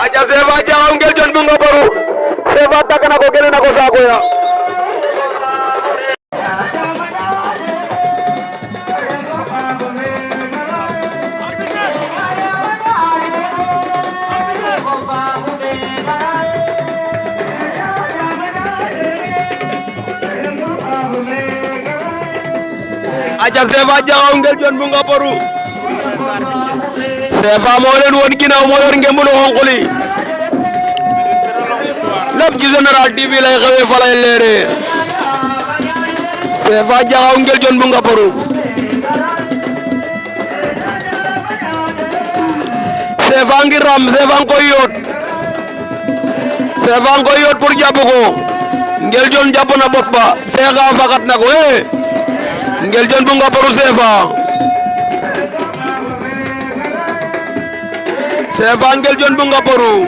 aja Seva Jaxaw Nguel Dione bu Ngaparou Seva tàgg na ko génne na ko saako ya aja Seva Jaxaw Nguel Dione bu Ngaparou Seva moo leen woon ginnaaw moo yor ngeen mënu xonq li lépp ci Général TV lay xewee fa lay leeree Seva Jaxaw Nguel Dione bu Ngaparou Seva ngi ram Seva nga koy yoot Seva nga koy yoot pour jàpp ko Nguel Dione jàpp na bopp ba Seva fakat na ko Nguel Dione bu Ngaparou Seva Nguel Dione bu Ngaparou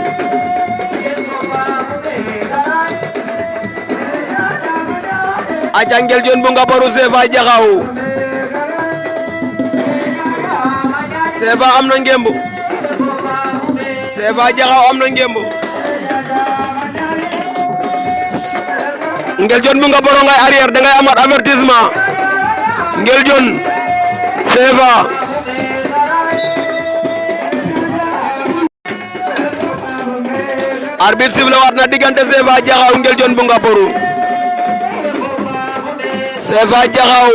aca Nguel Dione bu Ngaparou Seva Jaxaw Seva am na ngemb Seva Jaxaw am na ngemb Nguel Dione bu Ngaparou ngay arrière dangay amat avertissement Nguel Dione Seva arbitre sifflé waat na diggante Seva Jaxaw Nguel Dione bu Ngaparou Seva Jaxaw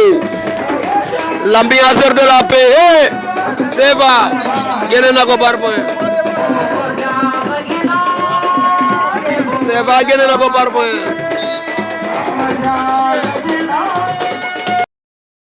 l'ambianceur de la paix Seva génne na ko par point Seva génne na ko par point